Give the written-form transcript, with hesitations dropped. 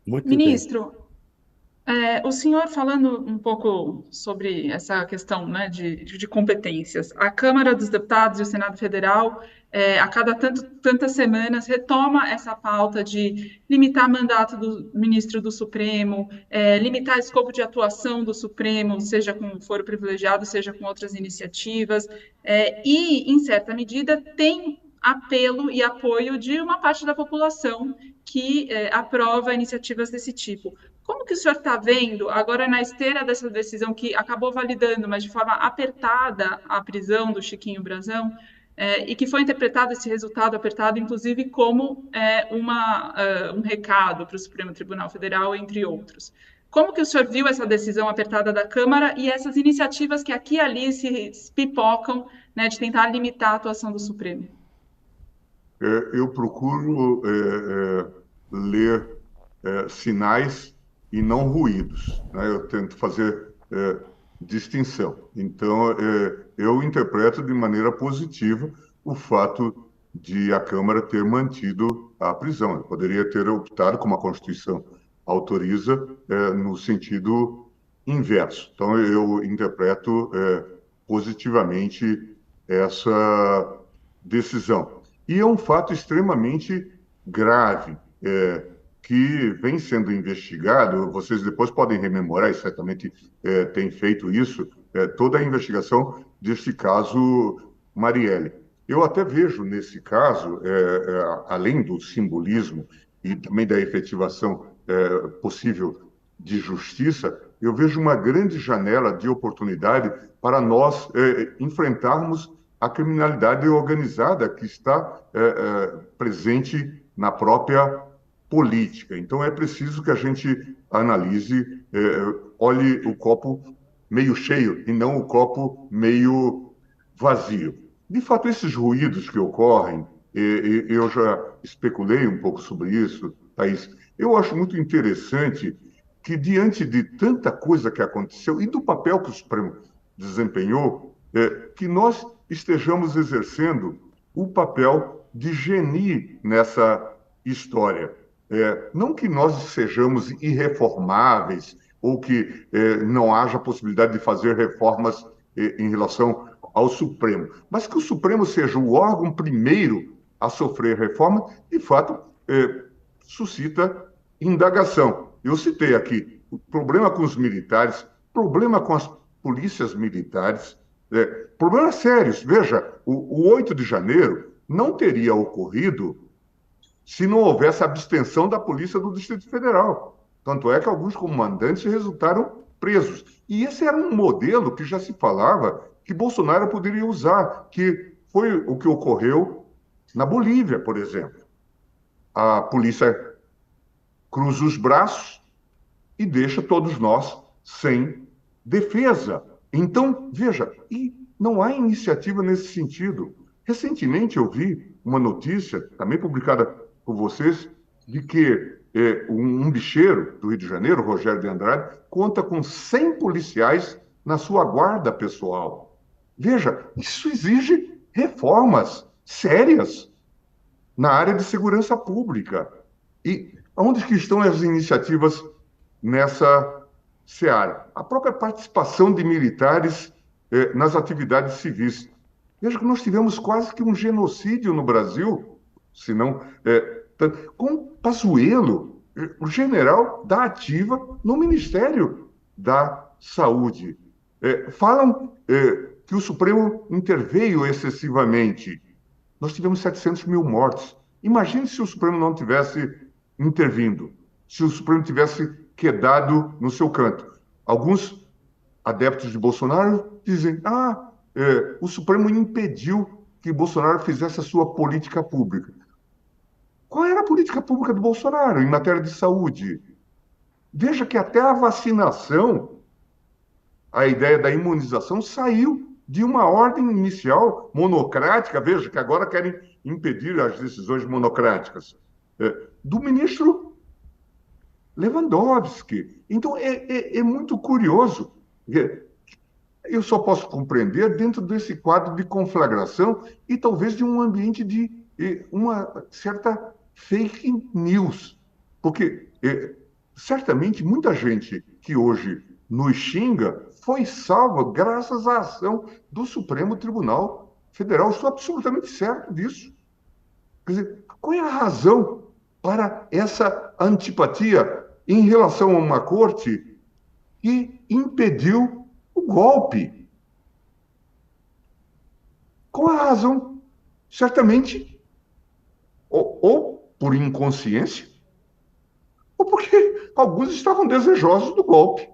Muito bem. Ministro, o senhor falando um pouco sobre essa questão, né, de competências, a Câmara dos Deputados e o Senado Federal, a cada tantas semanas, retoma essa pauta de limitar mandato do ministro do Supremo, limitar escopo de atuação do Supremo, seja com foro privilegiado, seja com outras iniciativas, e, em certa medida, tem apelo e apoio de uma parte da população que aprova iniciativas desse tipo. Como que o senhor está vendo, agora na esteira dessa decisão que acabou validando, mas de forma apertada, a prisão do Chiquinho Brandão, e que foi interpretado esse resultado apertado, inclusive, como um recado para o Supremo Tribunal Federal, entre outros. Como que o senhor viu essa decisão apertada da Câmara e essas iniciativas que aqui e ali se pipocam, né, de tentar limitar a atuação do Supremo? Eu procuro ler sinais e não ruídos, né? Eu tento fazer distinção. Então, eu interpreto de maneira positiva o fato de a Câmara ter mantido a prisão. Eu poderia ter optado, como a Constituição autoriza, no sentido inverso. Então, eu interpreto positivamente essa decisão. E é um fato extremamente grave, que vem sendo investigado. Vocês depois podem rememorar, e certamente têm feito isso, toda a investigação deste caso Marielle. Eu até vejo nesse caso, além do simbolismo e também da efetivação possível de justiça, eu vejo uma grande janela de oportunidade para nós enfrentarmos a criminalidade organizada que está presente na própria política. Então, é preciso que a gente analise, olhe o copo meio cheio e não o copo meio vazio. De fato, esses ruídos que ocorrem, eu já especulei um pouco sobre isso, Thaís. Eu acho muito interessante que, diante de tanta coisa que aconteceu e do papel que o Supremo desempenhou, que nós estejamos exercendo o papel de geni nessa história. Não que nós sejamos irreformáveis ou que não haja possibilidade de fazer reformas em relação ao Supremo, mas que o Supremo seja o órgão primeiro a sofrer reforma, de fato, suscita indagação. Eu citei aqui o problema com os militares, problema com as polícias militares, problemas sérios. Veja, o 8 de janeiro não teria ocorrido se não houvesse abstenção da Polícia do Distrito Federal. Tanto é que alguns comandantes resultaram presos. E esse era um modelo que já se falava que Bolsonaro poderia usar, que foi o que ocorreu na Bolívia, por exemplo. A polícia cruza os braços e deixa todos nós sem defesa. Então, veja, e não há iniciativa nesse sentido. Recentemente eu vi uma notícia, também publicada por vocês, de que um bicheiro do Rio de Janeiro, Rogério de Andrade, conta com 100 policiais na sua guarda pessoal. Veja, isso exige reformas sérias na área de segurança pública. E onde que estão as iniciativas nessa seara? A própria participação de militares nas atividades civis. Veja que nós tivemos quase que um genocídio no Brasil, se não com Pazuello, o general da ativa no Ministério da Saúde. Falam que o Supremo interveio excessivamente. Nós tivemos 700 mil mortos. Imagine se o Supremo não tivesse intervindo, se o Supremo tivesse quedado no seu canto. Alguns adeptos de Bolsonaro dizem: o Supremo impediu que Bolsonaro fizesse a sua política pública. Qual era a política pública do Bolsonaro em matéria de saúde? Veja que até a vacinação, a ideia da imunização, saiu de uma ordem inicial monocrática. Veja que agora querem impedir as decisões monocráticas do ministro Lewandowski. Então, é muito curioso. Eu só posso compreender dentro desse quadro de conflagração e talvez de um ambiente de uma certa fake news. Porque certamente muita gente que hoje nos xinga foi salva graças à ação do Supremo Tribunal Federal. Estou absolutamente certo disso. Quer dizer, qual é a razão para essa antipatia em relação a uma corte que impediu o golpe? Qual é a razão? Certamente, ou por inconsciência, ou porque alguns estavam desejosos do golpe.